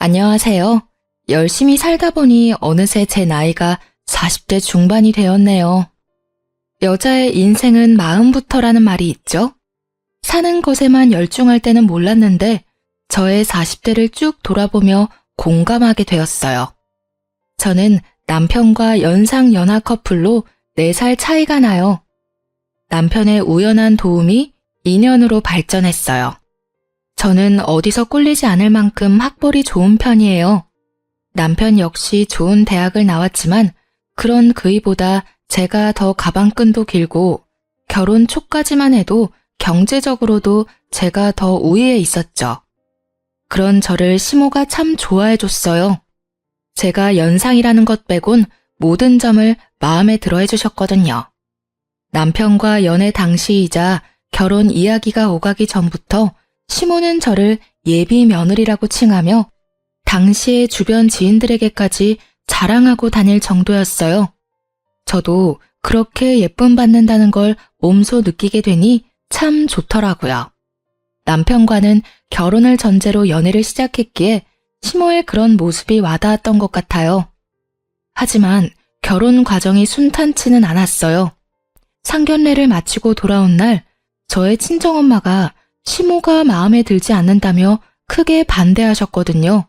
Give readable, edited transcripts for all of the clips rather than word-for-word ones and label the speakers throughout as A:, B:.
A: 안녕하세요. 열심히 살다 보니 어느새 제 나이가 40대 중반이 되었네요. 여자의 인생은 마음부터라는 말이 있죠? 사는 것에만 열중할 때는 몰랐는데 저의 40대를 쭉 돌아보며 공감하게 되었어요. 저는 남편과 연상 연하 커플로 4살 차이가 나요. 남편의 우연한 도움이 인연으로 발전했어요. 저는 어디서 꿀리지 않을 만큼 학벌이 좋은 편이에요. 남편 역시 좋은 대학을 나왔지만 그런 그이보다 제가 더 가방끈도 길고 결혼 초까지만 해도 경제적으로도 제가 더 우위에 있었죠. 그런 저를 시모가 참 좋아해줬어요. 제가 연상이라는 것 빼곤 모든 점을 마음에 들어 해주셨거든요. 남편과 연애 당시이자 결혼 이야기가 오가기 전부터 시모는 저를 예비 며느리라고 칭하며 당시의 주변 지인들에게까지 자랑하고 다닐 정도였어요. 저도 그렇게 예쁨 받는다는 걸 몸소 느끼게 되니 참 좋더라고요. 남편과는 결혼을 전제로 연애를 시작했기에 시모의 그런 모습이 와닿았던 것 같아요. 하지만 결혼 과정이 순탄치는 않았어요. 상견례를 마치고 돌아온 날 저의 친정엄마가 시모가 마음에 들지 않는다며 크게 반대하셨거든요.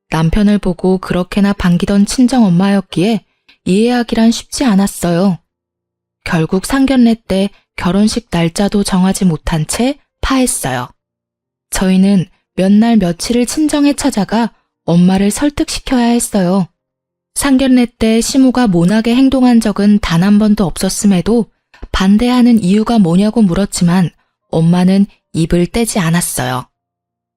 A: 남편을 보고 그렇게나 반기던 친정엄마였기에 이해하기란 쉽지 않았어요. 결국 상견례 때 결혼식 날짜도 정하지 못한 채 파했어요. 저희는 몇 날 며칠을 친정에 찾아가 엄마를 설득시켜야 했어요. 상견례 때 시모가 모나게 행동한 적은 단 한 번도 없었음에도 반대하는 이유가 뭐냐고 물었지만 엄마는 입을 떼지 않았어요.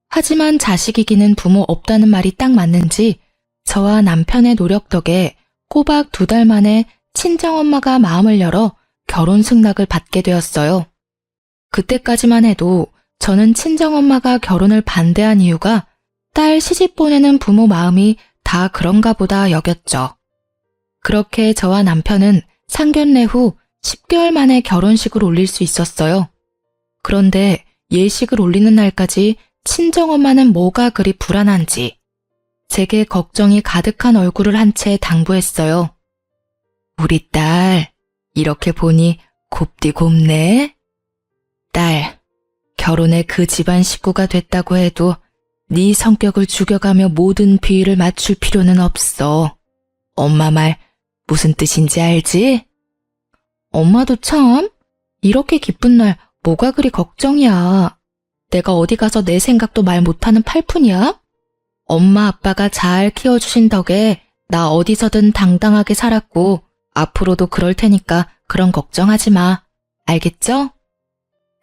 A: 하지만 자식이기는 부모 없다는 말이 딱 맞는지 저와 남편의 노력 덕에 꼬박 2달 만에 친정엄마가 마음을 열어 결혼 승낙을 받게 되었어요. 그때까지만 해도 저는 친정엄마가 결혼을 반대한 이유가 딸 시집 보내는 부모 마음이 다 그런가 보다 여겼죠. 그렇게 저와 남편은 상견례 후 10개월 만에 결혼식을 올릴 수 있었어요. 그런데 예식을 올리는 날까지 친정엄마는 뭐가 그리 불안한지 제게 걱정이 가득한 얼굴을 한 채 당부했어요. 우리 딸, 이렇게 보니 곱디 곱네? 딸, 결혼에 그 집안 식구가 됐다고 해도 네 성격을 죽여가며 모든 비위를 맞출 필요는 없어. 엄마 말 무슨 뜻인지 알지? 엄마도 참, 이렇게 기쁜 날 뭐가 그리 걱정이야. 내가 어디 가서 내 생각도 말 못하는 팔푼이야? 엄마 아빠가 잘 키워주신 덕에 나 어디서든 당당하게 살았고 앞으로도 그럴 테니까 그런 걱정하지 마. 알겠죠?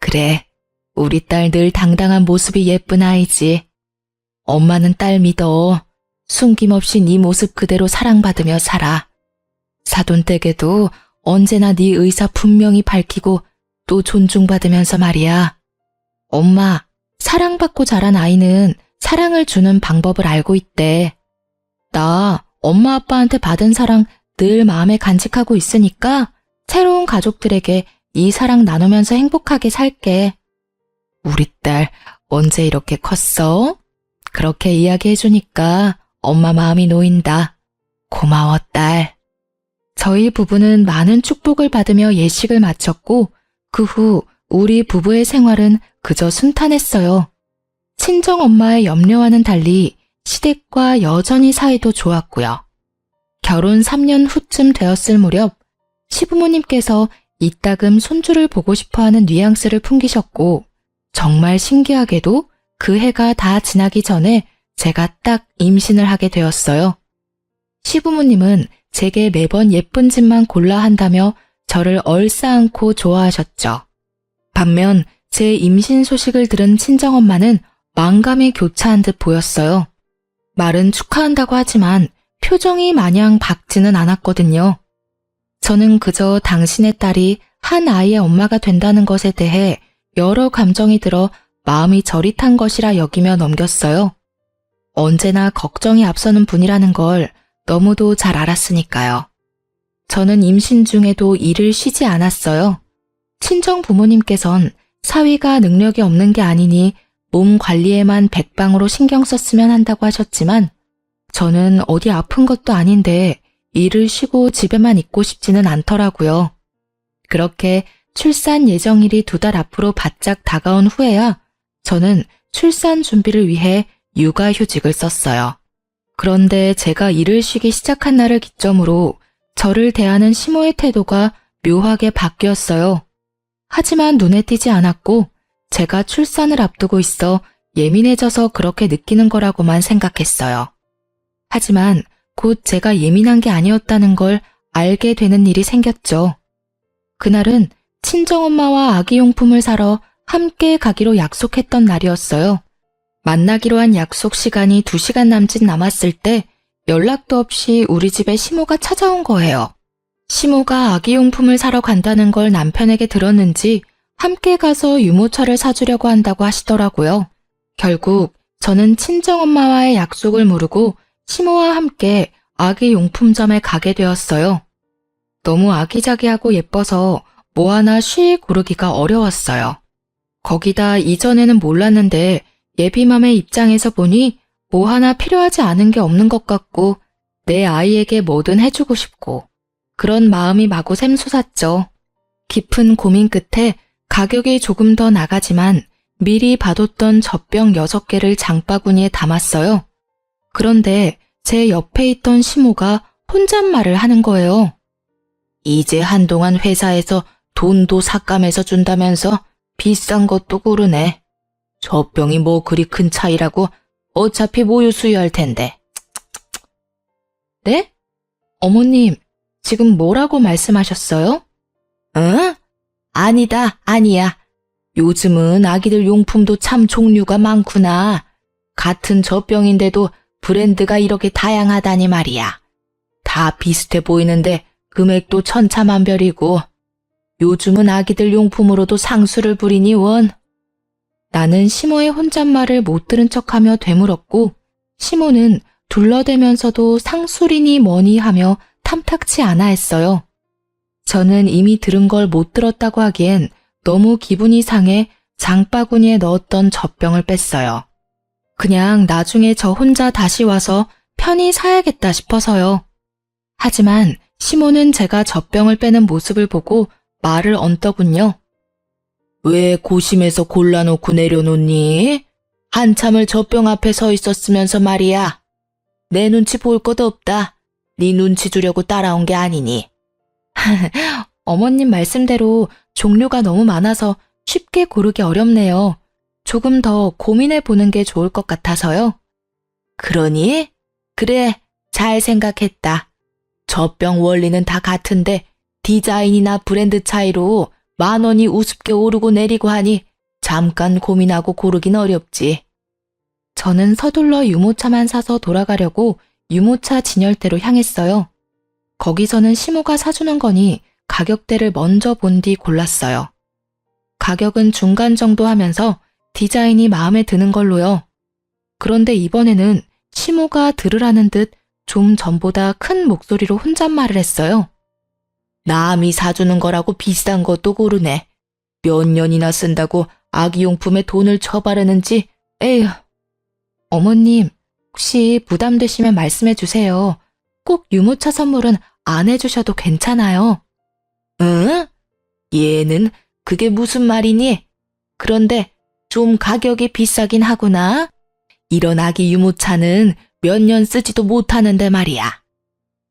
A: 그래, 우리 딸 늘 당당한 모습이 예쁜 아이지. 엄마는 딸 믿어. 숨김없이 네 모습 그대로 사랑받으며 살아. 사돈댁에도 언제나 네 의사 분명히 밝히고 또 존중받으면서 말이야. 엄마, 사랑받고 자란 아이는 사랑을 주는 방법을 알고 있대. 나 엄마 아빠한테 받은 사랑 늘 마음에 간직하고 있으니까 새로운 가족들에게 이 사랑 나누면서 행복하게 살게. 우리 딸 언제 이렇게 컸어? 그렇게 이야기해주니까 엄마 마음이 놓인다. 고마워, 딸. 저희 부부는 많은 축복을 받으며 예식을 마쳤고 그 후 우리 부부의 생활은 그저 순탄했어요. 친정엄마의 염려와는 달리 시댁과 여전히 사이도 좋았고요. 결혼 3년 후쯤 되었을 무렵 시부모님께서 이따금 손주를 보고 싶어하는 뉘앙스를 풍기셨고 정말 신기하게도 그 해가 다 지나기 전에 제가 딱 임신을 하게 되었어요. 시부모님은 제게 매번 예쁜 집만 골라 한다며 저를 얼싸안고 좋아하셨죠. 반면 제 임신 소식을 들은 친정엄마는 만감이 교차한 듯 보였어요. 말은 축하한다고 하지만 표정이 마냥 밝지는 않았거든요. 저는 그저 당신의 딸이 한 아이의 엄마가 된다는 것에 대해 여러 감정이 들어 마음이 저릿한 것이라 여기며 넘겼어요. 언제나 걱정이 앞서는 분이라는 걸 너무도 잘 알았으니까요. 저는 임신 중에도 일을 쉬지 않았어요. 친정 부모님께선 사위가 능력이 없는 게 아니니 몸 관리에만 백방으로 신경 썼으면 한다고 하셨지만 저는 어디 아픈 것도 아닌데 일을 쉬고 집에만 있고 싶지는 않더라고요. 그렇게 출산 예정일이 2달 앞으로 바짝 다가온 후에야 저는 출산 준비를 위해 육아휴직을 썼어요. 그런데 제가 일을 쉬기 시작한 날을 기점으로 저를 대하는 시모의 태도가 묘하게 바뀌었어요. 하지만 눈에 띄지 않았고 제가 출산을 앞두고 있어 예민해져서 그렇게 느끼는 거라고만 생각했어요. 하지만 곧 제가 예민한 게 아니었다는 걸 알게 되는 일이 생겼죠. 그날은 친정엄마와 아기용품을 사러 함께 가기로 약속했던 날이었어요. 만나기로 한 약속 시간이 2시간 남짓 남았을 때 연락도 없이 우리 집에 시모가 찾아온 거예요. 시모가 아기용품을 사러 간다는 걸 남편에게 들었는지 함께 가서 유모차를 사주려고 한다고 하시더라고요. 결국 저는 친정엄마와의 약속을 무르고 시모와 함께 아기용품점에 가게 되었어요. 너무 아기자기하고 예뻐서 뭐 하나 쉬 고르기가 어려웠어요. 거기다 이전에는 몰랐는데 예비맘의 입장에서 보니 뭐 하나 필요하지 않은 게 없는 것 같고 내 아이에게 뭐든 해주고 싶고 그런 마음이 마구 샘솟았죠. 깊은 고민 끝에 가격이 조금 더 나가지만 미리 봐뒀던 젖병 6개를 장바구니에 담았어요. 그런데 제 옆에 있던 시모가 혼잣말을 하는 거예요. 이제 한동안 회사에서 돈도 삭감해서 준다면서 비싼 것도 고르네. 젖병이 뭐 그리 큰 차이라고 어차피 모유 수유할 텐데. 네? 어머님, 지금 뭐라고 말씀하셨어요? 응? 아니다, 아니야. 요즘은 아기들 용품도 참 종류가 많구나. 같은 젖병인데도 브랜드가 이렇게 다양하다니 말이야. 다 비슷해 보이는데 금액도 천차만별이고 요즘은 아기들 용품으로도 상수를 부리니 원. 나는 시모의 혼잣말을 못 들은 척하며 되물었고 시모는 둘러대면서도 상술이니 뭐니 하며 탐탁치 않아 했어요. 저는 이미 들은 걸 못 들었다고 하기엔 너무 기분이 상해 장바구니에 넣었던 젖병을 뺐어요. 그냥 나중에 저 혼자 다시 와서 편히 사야겠다 싶어서요. 하지만 시모는 제가 젖병을 빼는 모습을 보고 말을 얹더군요. 왜 고심해서 골라놓고 내려놓니? 한참을 젖병 앞에 서 있었으면서 말이야. 내 눈치 볼 것도 없다. 네 눈치 주려고 따라온 게 아니니. 어머님 말씀대로 종류가 너무 많아서 쉽게 고르기 어렵네요. 조금 더 고민해 보는 게 좋을 것 같아서요. 그러니? 그래, 잘 생각했다. 젖병 원리는 다 같은데 디자인이나 브랜드 차이로 10,000원이 우습게 오르고 내리고 하니 잠깐 고민하고 고르긴 어렵지. 저는 서둘러 유모차만 사서 돌아가려고 유모차 진열대로 향했어요. 거기서는 시모가 사주는 거니 가격대를 먼저 본 뒤 골랐어요. 가격은 중간 정도 하면서 디자인이 마음에 드는 걸로요. 그런데 이번에는 시모가 들으라는 듯 좀 전보다 큰 목소리로 혼잣말을 했어요. 남이 사주는 거라고 비싼 것도 고르네. 몇 년이나 쓴다고 아기용품에 돈을 쳐바르는지, 에휴. 어머님, 혹시 부담되시면 말씀해 주세요. 꼭 유모차 선물은 안 해주셔도 괜찮아요. 응? 얘는 그게 무슨 말이니? 그런데 좀 가격이 비싸긴 하구나. 이런 아기 유모차는 몇 년 쓰지도 못하는데 말이야.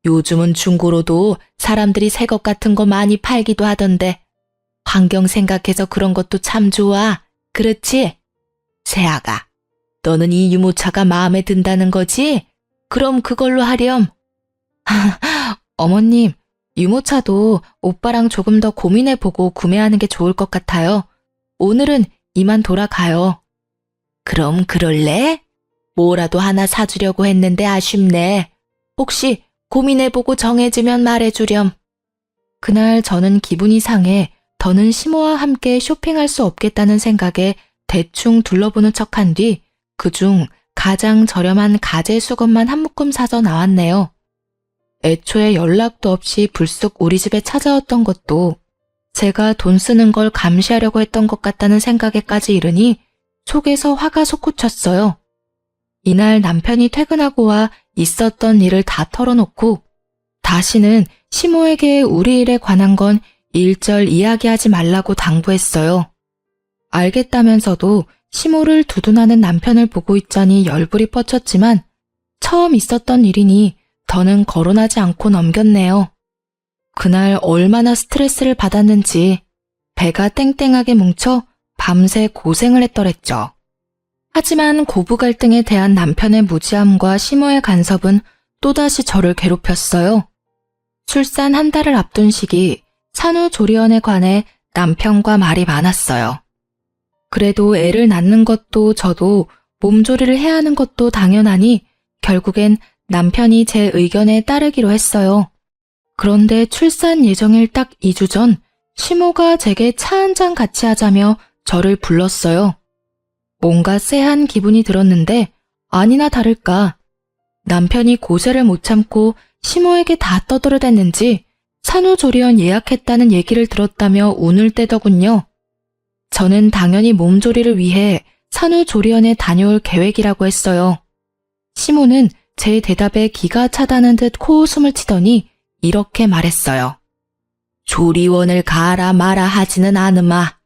A: 요즘은 중고로도 사람들이 새 것 같은 거 많이 팔기도 하던데 환경 생각해서 그런 것도 참 좋아. 그렇지? 세아가, 너는 이 유모차가 마음에 든다는 거지? 그럼 그걸로 하렴. 어머님, 유모차도 오빠랑 조금 더 고민해보고 구매하는 게 좋을 것 같아요. 오늘은 이만 돌아가요. 그럼 그럴래? 뭐라도 하나 사주려고 했는데 아쉽네. 혹시 고민해보고 정해지면 말해주렴. 그날 저는 기분이 상해 더는 시모와 함께 쇼핑할 수 없겠다는 생각에 대충 둘러보는 척한 뒤 그중 가장 저렴한 가재 수건만 한 묶음 사서 나왔네요. 애초에 연락도 없이 불쑥 우리 집에 찾아왔던 것도 제가 돈 쓰는 걸 감시하려고 했던 것 같다는 생각에까지 이르니 속에서 화가 솟구쳤어요. 이날 남편이 퇴근하고 와 있었던 일을 다 털어놓고 다시는 시모에게 우리 일에 관한 건 일절 이야기하지 말라고 당부했어요. 알겠다면서도 시모를 두둔하는 남편을 보고 있자니 열불이 뻗쳤지만 처음 있었던 일이니 더는 거론하지 않고 넘겼네요. 그날 얼마나 스트레스를 받았는지 배가 땡땡하게 뭉쳐 밤새 고생을 했더랬죠. 하지만 고부 갈등에 대한 남편의 무지함과 시모의 간섭은 또다시 저를 괴롭혔어요. 출산 한 달을 앞둔 시기 산후조리원에 관해 남편과 말이 많았어요. 그래도 애를 낳는 것도 저도 몸조리를 해야 하는 것도 당연하니 결국엔 남편이 제 의견에 따르기로 했어요. 그런데 출산 예정일 딱 2주 전 시모가 제게 차 한잔 같이 하자며 저를 불렀어요. 뭔가 쎄한 기분이 들었는데 아니나 다를까 남편이 고세를 못 참고 시모에게 다 떠들어댔는지 산후조리원 예약했다는 얘기를 들었다며 운을 떼더군요. 저는 당연히 몸조리를 위해 산후조리원에 다녀올 계획이라고 했어요. 시모는 제 대답에 기가 차다는 듯 코웃음을 치더니 이렇게 말했어요. 조리원을 가라 마라 하지는 않으마.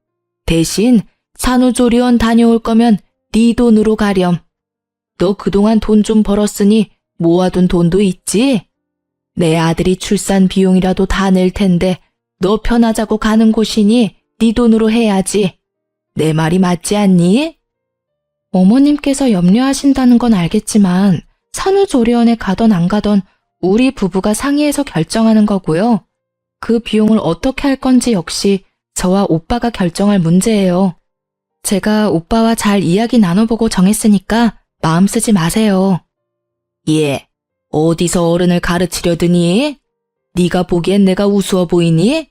A: 대신 산후조리원 다녀올 거면 네 돈으로 가렴. 너 그동안 돈 좀 벌었으니 모아둔 돈도 있지? 내 아들이 출산 비용이라도 다 낼 텐데 너 편하자고 가는 곳이니 네 돈으로 해야지. 내 말이 맞지 않니? 어머님께서 염려하신다는 건 알겠지만 산후조리원에 가던 안 가던 우리 부부가 상의해서 결정하는 거고요. 그 비용을 어떻게 할 건지 역시 저와 오빠가 결정할 문제예요. 제가 오빠와 잘 이야기 나눠보고 정했으니까 마음 쓰지 마세요. 예, 어디서 어른을 가르치려 드니? 네가 보기엔 내가 우스워 보이니?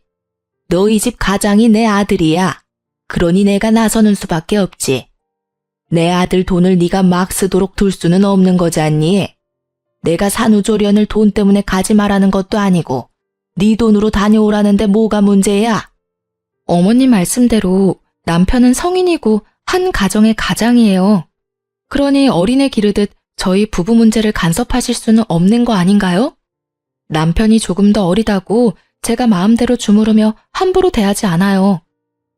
A: 너희 집 가장이 내 아들이야. 그러니 내가 나서는 수밖에 없지. 내 아들 돈을 네가 막 쓰도록 둘 수는 없는 거잖니. 내가 산후조리원을 돈 때문에 가지 말라는 것도 아니고 네 돈으로 다녀오라는데 뭐가 문제야? 어머님 말씀대로 남편은 성인이고 한 가정의 가장이에요. 그러니 어린애 기르듯 저희 부부 문제를 간섭하실 수는 없는 거 아닌가요? 남편이 조금 더 어리다고 제가 마음대로 주무르며 함부로 대하지 않아요.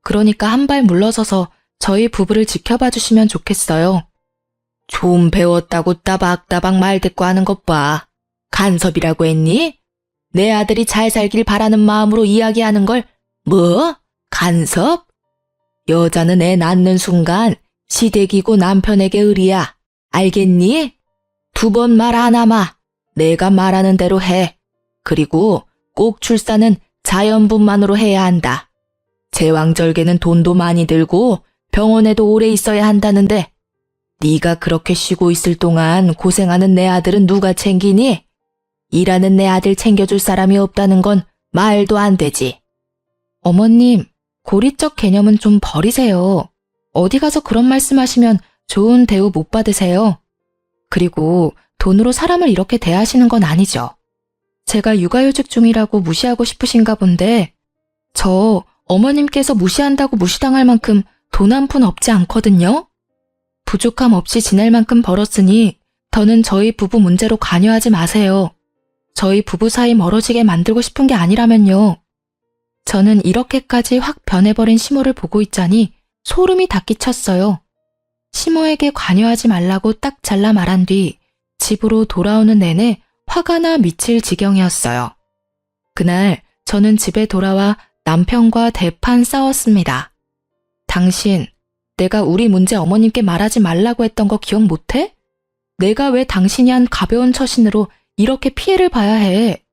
A: 그러니까 한 발 물러서서 저희 부부를 지켜봐 주시면 좋겠어요. 좀 배웠다고 따박따박 말 듣고 하는 것 봐. 간섭이라고 했니? 내 아들이 잘 살길 바라는 마음으로 이야기하는 걸 뭐? 간섭? 여자는 애 낳는 순간 시댁이고 남편에게 의리야. 알겠니? 2번 말 안 하마. 내가 말하는 대로 해. 그리고 꼭 출산은 자연분만으로 해야 한다. 제왕절개는 돈도 많이 들고 병원에도 오래 있어야 한다는데 네가 그렇게 쉬고 있을 동안 고생하는 내 아들은 누가 챙기니? 일하는 내 아들 챙겨줄 사람이 없다는 건 말도 안 되지. 어머님, 고리적 개념은 좀 버리세요. 어디 가서 그런 말씀하시면 좋은 대우 못 받으세요. 그리고 돈으로 사람을 이렇게 대하시는 건 아니죠. 제가 육아휴직 중이라고 무시하고 싶으신가 본데 저 어머님께서 무시한다고 무시당할 만큼 돈 한 푼 없지 않거든요. 부족함 없이 지낼 만큼 벌었으니 더는 저희 부부 문제로 관여하지 마세요. 저희 부부 사이 멀어지게 만들고 싶은 게 아니라면요. 저는 이렇게까지 확 변해버린 시모를 보고 있자니 소름이 닿기 쳤어요. 시모에게 관여하지 말라고 딱 잘라 말한 뒤 집으로 돌아오는 내내 화가 나 미칠 지경이었어요. 그날 저는 집에 돌아와 남편과 대판 싸웠습니다. 당신, 내가 우리 문제 어머님께 말하지 말라고 했던 거 기억 못해? 내가 왜 당신이 한 가벼운 처신으로 이렇게 피해를 봐야 해?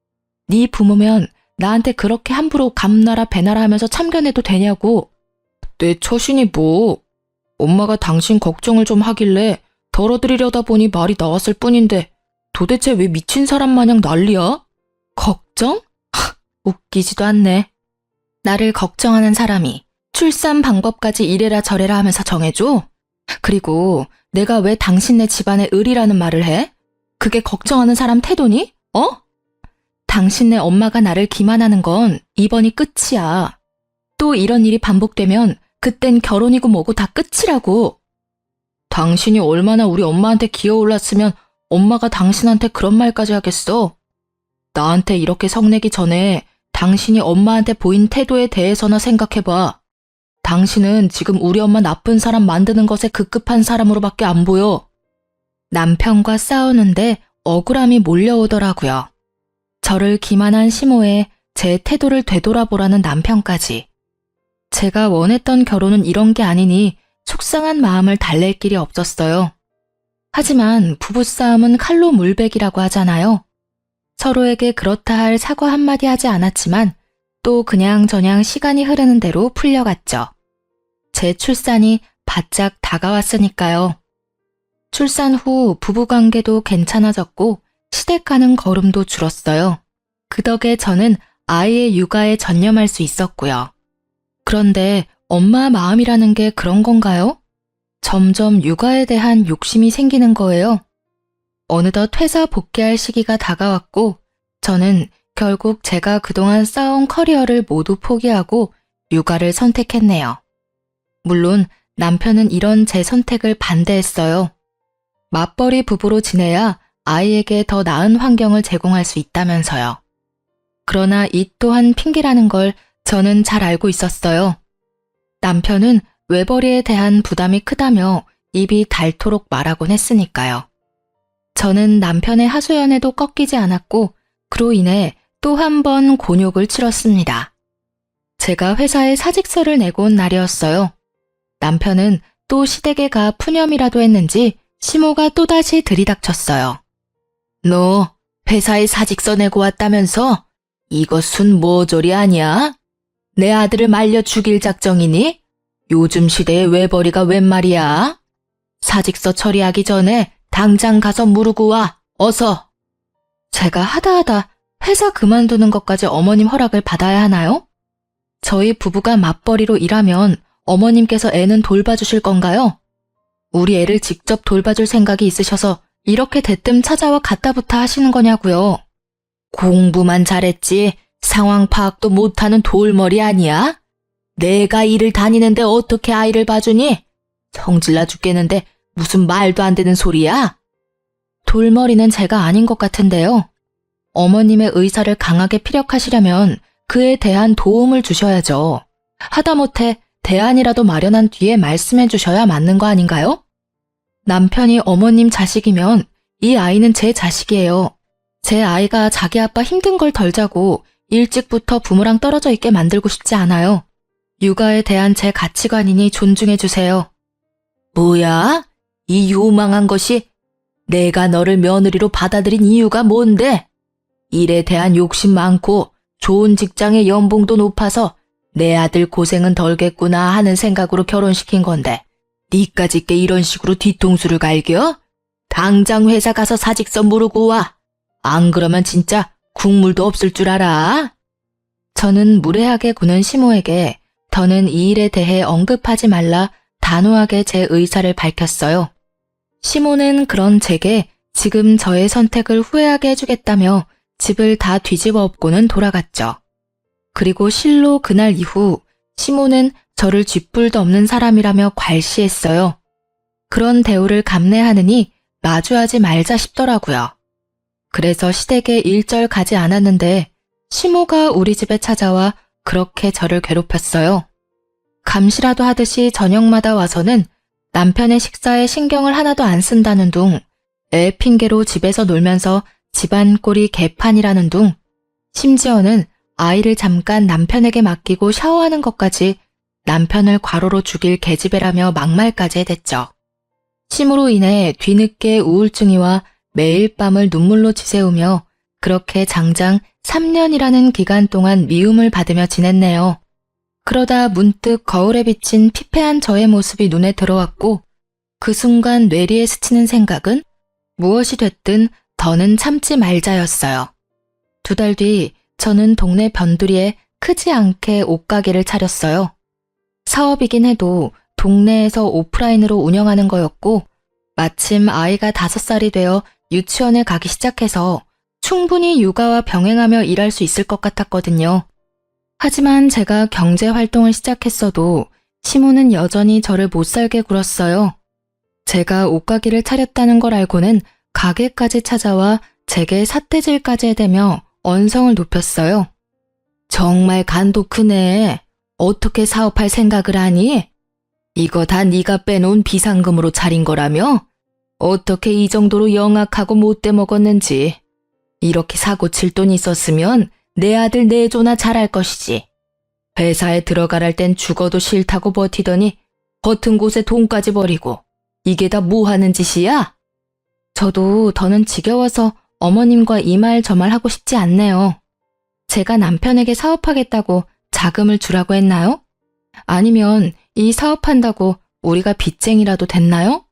A: 네 부모면 나한테 그렇게 함부로 감나라 배나라 하면서 참견해도 되냐고. 내 처신이 뭐? 엄마가 당신 걱정을 좀 하길래 덜어드리려다 보니 말이 나왔을 뿐인데 도대체 왜 미친 사람 마냥 난리야? 걱정? 웃기지도 않네. 나를 걱정하는 사람이 출산 방법까지 이래라 저래라 하면서 정해줘? 그리고 내가 왜 당신네 집안의 을이라는 말을 해? 그게 걱정하는 사람 태도니? 어? 당신네 엄마가 나를 기만하는 건 이번이 끝이야. 또 이런 일이 반복되면 그땐 결혼이고 뭐고 다 끝이라고. 당신이 얼마나 우리 엄마한테 기어올랐으면 엄마가 당신한테 그런 말까지 하겠어? 나한테 이렇게 성내기 전에 당신이 엄마한테 보인 태도에 대해서나 생각해봐. 당신은 지금 우리 엄마 나쁜 사람 만드는 것에 급급한 사람으로밖에 안 보여. 남편과 싸우는데 억울함이 몰려오더라고요. 저를 기만한 시모에 제 태도를 되돌아보라는 남편까지. 제가 원했던 결혼은 이런 게 아니니 속상한 마음을 달랠 길이 없었어요. 하지만 부부싸움은 칼로 물베기라고 하잖아요. 서로에게 그렇다 할 사과 한마디 하지 않았지만 또 그냥저냥 시간이 흐르는 대로 풀려갔죠. 제 출산이 바짝 다가왔으니까요. 출산 후 부부관계도 괜찮아졌고 시댁 가는 걸음도 줄었어요. 그 덕에 저는 아이의 육아에 전념할 수 있었고요. 그런데 엄마 마음이라는 게 그런 건가요? 점점 육아에 대한 욕심이 생기는 거예요. 어느덧 회사 복귀할 시기가 다가왔고 저는 결국 제가 그동안 쌓아온 커리어를 모두 포기하고 육아를 선택했네요. 물론 남편은 이런 제 선택을 반대했어요. 맞벌이 부부로 지내야 아이에게 더 나은 환경을 제공할 수 있다면서요. 그러나 이 또한 핑계라는 걸 저는 잘 알고 있었어요. 남편은 외벌이에 대한 부담이 크다며 입이 닳도록 말하곤 했으니까요. 저는 남편의 하소연에도 꺾이지 않았고 그로 인해 또 한 번 곤욕을 치렀습니다. 제가 회사에 사직서를 내고 온 날이었어요. 남편은 또 시댁에 가 푸념이라도 했는지 시모가 또다시 들이닥쳤어요. 너 회사에 사직서 내고 왔다면서? 이것은 모조리 아니야? 내 아들을 말려 죽일 작정이니? 요즘 시대에 외벌이가 웬 말이야? 사직서 처리하기 전에 당장 가서 무르고 와, 어서. 제가 하다하다 회사 그만두는 것까지 어머님 허락을 받아야 하나요? 저희 부부가 맞벌이로 일하면 어머님께서 애는 돌봐주실 건가요? 우리 애를 직접 돌봐줄 생각이 있으셔서 이렇게 대뜸 찾아와 갖다부터 하시는 거냐고요. 공부만 잘했지 상황 파악도 못하는 돌머리 아니야? 내가 일을 다니는데 어떻게 아이를 봐주니? 성질나 죽겠는데 무슨 말도 안 되는 소리야? 돌머리는 제가 아닌 것 같은데요. 어머님의 의사를 강하게 피력하시려면 그에 대한 도움을 주셔야죠. 하다못해 대안이라도 마련한 뒤에 말씀해 주셔야 맞는 거 아닌가요? 남편이 어머님 자식이면 이 아이는 제 자식이에요. 제 아이가 자기 아빠 힘든 걸 덜 자고 일찍부터 부모랑 떨어져 있게 만들고 싶지 않아요. 육아에 대한 제 가치관이니 존중해 주세요. 뭐야? 이 요망한 것이 내가 너를 며느리로 받아들인 이유가 뭔데? 일에 대한 욕심 많고 좋은 직장의 연봉도 높아서 내 아들 고생은 덜겠구나 하는 생각으로 결혼시킨 건데 니까짓게 이런 식으로 뒤통수를 갈겨? 당장 회사 가서 사직서 무르고 와. 안 그러면 진짜 국물도 없을 줄 알아. 저는 무례하게 구는 시모에게 더는 이 일에 대해 언급하지 말라 단호하게 제 의사를 밝혔어요. 시모는 그런 제게 지금 저의 선택을 후회하게 해주겠다며 집을 다 뒤집어 엎고는 돌아갔죠. 그리고 실로 그날 이후 시모는 저를 쥐뿔도 없는 사람이라며 괄시했어요. 그런 대우를 감내하느니 마주하지 말자 싶더라고요. 그래서 시댁에 일절 가지 않았는데 시모가 우리 집에 찾아와 그렇게 저를 괴롭혔어요. 감시라도 하듯이 저녁마다 와서는 남편의 식사에 신경을 하나도 안 쓴다는 둥, 애 핑계로 집에서 놀면서 집안 꼴이 개판이라는 둥, 심지어는 아이를 잠깐 남편에게 맡기고 샤워하는 것까지 남편을 과로로 죽일 계집애라며 막말까지 해댔죠. 심으로 인해 뒤늦게 우울증이 와 매일 밤을 눈물로 지새우며 그렇게 장장 3년이라는 기간 동안 미움을 받으며 지냈네요. 그러다 문득 거울에 비친 피폐한 저의 모습이 눈에 들어왔고 그 순간 뇌리에 스치는 생각은 무엇이 됐든 더는 참지 말자였어요. 2달 뒤 저는 동네 변두리에 크지 않게 옷가게를 차렸어요. 사업이긴 해도 동네에서 오프라인으로 운영하는 거였고 마침 아이가 5살이 되어 유치원에 가기 시작해서 충분히 육아와 병행하며 일할 수 있을 것 같았거든요. 하지만 제가 경제활동을 시작했어도 시모는 여전히 저를 못살게 굴었어요. 제가 옷가게를 차렸다는 걸 알고는 가게까지 찾아와 제게 삿대질까지 해대며 언성을 높였어요. 정말 간도 크네. 어떻게 사업할 생각을 하니? 이거 다 네가 빼놓은 비상금으로 차린 거라며? 어떻게 이 정도로 영악하고 못돼 먹었는지. 이렇게 사고 칠 돈 있었으면 내 아들 내조나 잘할 것이지. 회사에 들어가랄 땐 죽어도 싫다고 버티더니 버튼 곳에 돈까지 버리고 이게 다 뭐 하는 짓이야? 저도 더는 지겨워서 어머님과 이 말 저 말 하고 싶지 않네요. 제가 남편에게 사업하겠다고 자금을 주라고 했나요? 아니면 이 사업한다고 우리가 빚쟁이라도 됐나요?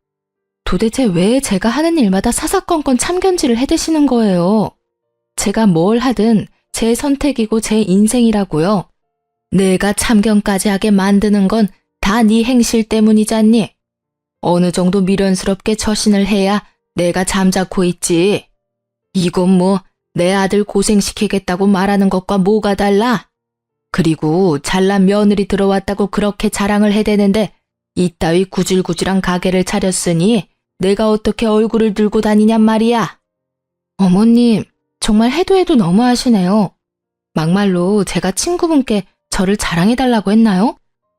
A: 도대체 왜 제가 하는 일마다 사사건건 참견질을 해대시는 거예요? 제가 뭘 하든 제 선택이고 제 인생이라고요. 내가 참견까지 하게 만드는 건 다 네 행실 때문이잖니. 어느 정도 미련스럽게 처신을 해야 내가 잠자코 있지. 이건 뭐 내 아들 고생시키겠다고 말하는 것과 뭐가 달라? 그리고 잘난 며느리 들어왔다고 그렇게 자랑을 해대는데 이따위 구질구질한 가게를 차렸으니 내가 어떻게 얼굴을 들고 다니냔 말이야. 어머님, 정말 해도 너무하시네요. 막말로 제가 친구분께 저를 자랑해달라고 했나요?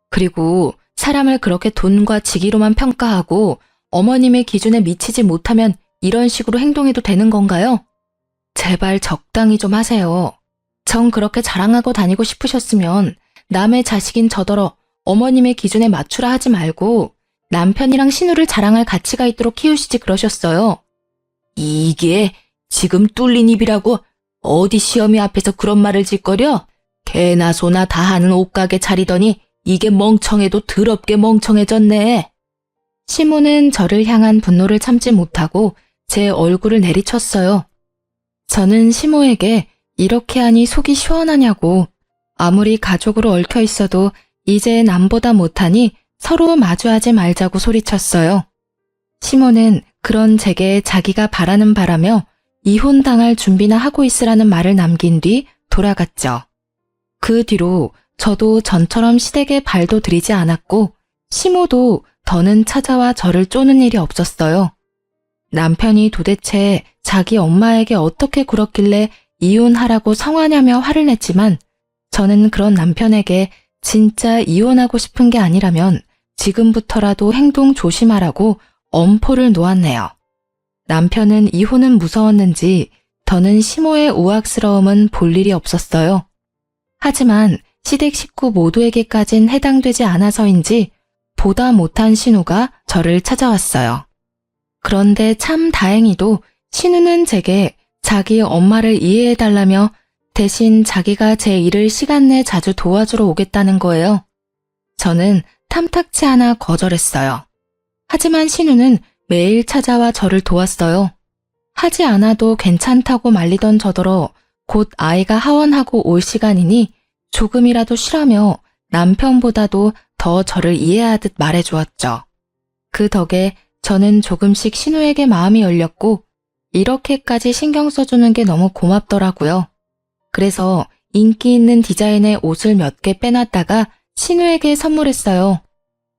A: 그리고 사람을 그렇게 돈과 직위로만 평가하고 어머님의 기준에 미치지 못하면 이런 식으로 행동해도 되는 건가요? 제발 적당히 좀 하세요. 전 그렇게 자랑하고 다니고 싶으셨으면 남의 자식인 저더러 어머님의 기준에 맞추라 하지 말고 남편이랑 신우를 자랑할 가치가 있도록 키우시지 그러셨어요. 이게 지금 뚫린 입이라고 어디 시어미 앞에서 그런 말을 짓거려? 개나 소나 다 하는 옷가게 차리더니 이게 멍청해도 더럽게 멍청해졌네. 시모는 저를 향한 분노를 참지 못하고 제 얼굴을 내리쳤어요. 저는 시모에게 이렇게 하니 속이 시원하냐고, 아무리 가족으로 얽혀 있어도 이제 남보다 못하니 서로 마주하지 말자고 소리쳤어요. 시모는 그런 제게 자기가 바라는 바라며 이혼당할 준비나 하고 있으라는 말을 남긴 뒤 돌아갔죠. 그 뒤로 저도 전처럼 시댁에 발도 들이지 않았고 시모도 더는 찾아와 저를 쪼는 일이 없었어요. 남편이 도대체 자기 엄마에게 어떻게 굴었길래 이혼하라고 성화냐며 화를 냈지만 저는 그런 남편에게 진짜 이혼하고 싶은 게 아니라면 지금부터라도 행동 조심하라고 엄포를 놓았네요. 남편은 이혼은 무서웠는지 더는 시모의 우악스러움은 볼 일이 없었어요. 하지만 시댁 식구 모두에게까진 해당되지 않아서인지 보다 못한 신우가 저를 찾아왔어요. 그런데 참 다행히도 신우는 제게 자기 엄마를 이해해달라며 대신 자기가 제 일을 시간 내 자주 도와주러 오겠다는 거예요. 저는 탐탁치 않아 거절했어요. 하지만 신우는 매일 찾아와 저를 도왔어요. 하지 않아도 괜찮다고 말리던 저더러 곧 아이가 하원하고 올 시간이니 조금이라도 쉬라며 남편보다도 더 저를 이해하듯 말해주었죠. 그 덕에 저는 조금씩 신우에게 마음이 열렸고 이렇게까지 신경 써주는 게 너무 고맙더라고요. 그래서 인기 있는 디자인의 옷을 몇 개 빼놨다가 신우에게 선물했어요.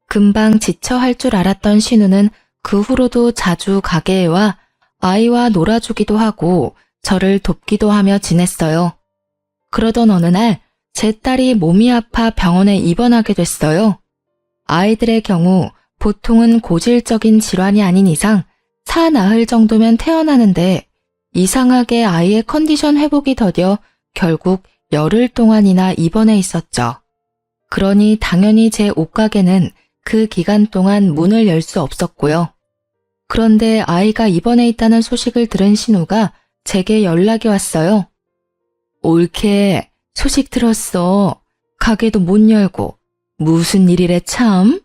A: 금방 지쳐 할 줄 알았던 신우는 그 후로도 자주 가게에 와 아이와 놀아주기도 하고 저를 돕기도 하며 지냈어요. 그러던 어느 날 제 딸이 몸이 아파 병원에 입원하게 됐어요. 아이들의 경우 보통은 고질적인 질환이 아닌 이상 사나흘 정도면 퇴원하는데 이상하게 아이의 컨디션 회복이 더뎌 결국 열흘 동안이나 입원해 있었죠. 그러니 당연히 제 옷가게는 그 기간 동안 문을 열 수 없었고요. 그런데 아이가 입원해 있다는 소식을 들은 신우가 제게 연락이 왔어요. 옳게 소식 들었어. 가게도 못 열고 무슨 일이래 참.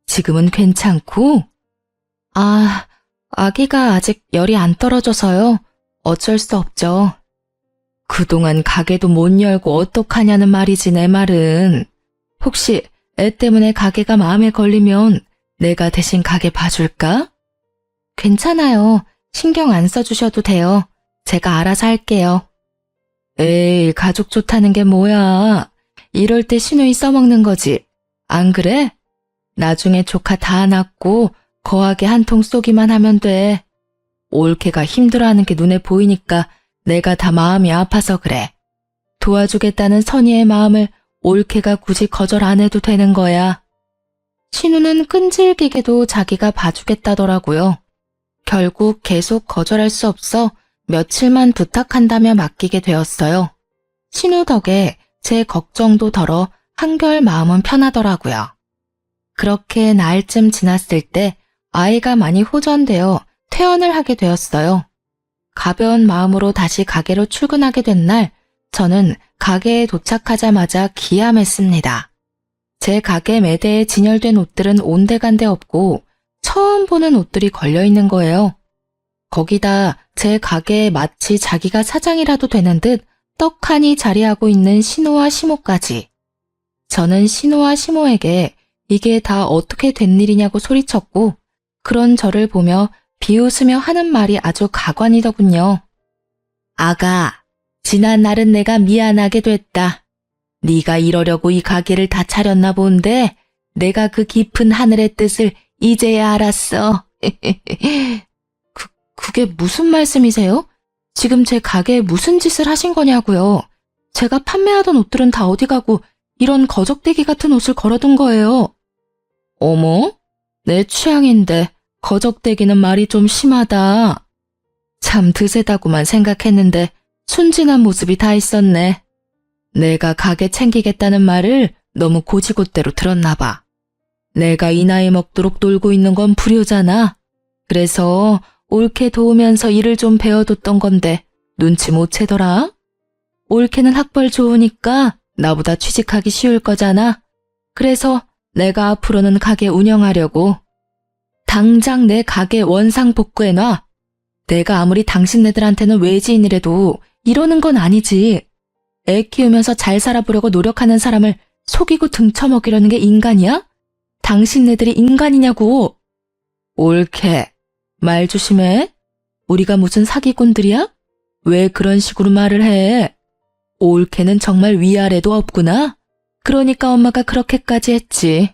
A: 지금은 괜찮고? 아기가 아직 열이 안 떨어져서요. 어쩔 수 없죠. 그동안 가게도 못 열고 어떡하냐는 말이지 내 말은. 혹시 애 때문에 가게가 마음에 걸리면 내가 대신 가게 봐줄까? 괜찮아요. 신경 안 써주셔도 돼요. 제가 알아서 할게요. 에이, 가족 좋다는 게 뭐야. 이럴 때 시누이 써먹는 거지. 안 그래? 나중에 조카 다 낳고 거하게 한 통 쏘기만 하면 돼. 올케가 힘들어하는 게 눈에 보이니까 내가 다 마음이 아파서 그래. 도와주겠다는 선의의 마음을 올케가 굳이 거절 안 해도 되는 거야. 신우는 끈질기게도 자기가 봐주겠다더라고요. 결국 계속 거절할 수 없어 며칠만 부탁한다며 맡기게 되었어요. 신우 덕에 제 걱정도 덜어 한결 마음은 편하더라고요. 그렇게 나흘쯤 지났을 때 아이가 많이 호전되어 퇴원을 하게 되었어요. 가벼운 마음으로 다시 가게로 출근하게 된 날, 저는 가게에 도착하자마자 기함했습니다. 제 가게 매대에 진열된 옷들은 온데간데 없고 처음 보는 옷들이 걸려있는 거예요. 거기다 제 가게에 마치 자기가 사장이라도 되는 듯 떡하니 자리하고 있는 신우와 시모까지. 저는 신우와 시모에게 이게 다 어떻게 된 일이냐고 소리쳤고 그런 저를 보며 비웃으며 하는 말이 아주 가관이더군요. 아가, 지난 날은 내가 미안하게 됐다. 네가 이러려고 이 가게를 다 차렸나 본데 내가 그 깊은 하늘의 뜻을 이제야 알았어. 그게 무슨 말씀이세요? 지금 제 가게에 무슨 짓을 하신 거냐고요. 제가 판매하던 옷들은 다 어디 가고 이런 거적대기 같은 옷을 걸어둔 거예요. 어머? 내 취향인데 거적대기는 말이 좀 심하다. 참 드세다고만 생각했는데 순진한 모습이 다 있었네. 내가 가게 챙기겠다는 말을 너무 고지곳대로 들었나 봐. 내가 이 나이 먹도록 놀고 있는 건 불효잖아. 그래서 올케 도우면서 일을 좀 배워뒀던 건데 눈치 못 채더라. 올케는 학벌 좋으니까 나보다 취직하기 쉬울 거잖아. 그래서 내가 앞으로는 가게 운영하려고. 당장 내 가게 원상 복구해놔. 내가 아무리 당신네들한테는 외지인이라도 이러는 건 아니지. 애 키우면서 잘 살아보려고 노력하는 사람을 속이고 등쳐먹이려는 게 인간이야? 당신네들이 인간이냐고. 올케, 말 조심해. 우리가 무슨 사기꾼들이야? 왜 그런 식으로 말을 해? 올케는 정말 위아래도 없구나. 그러니까 엄마가 그렇게까지 했지.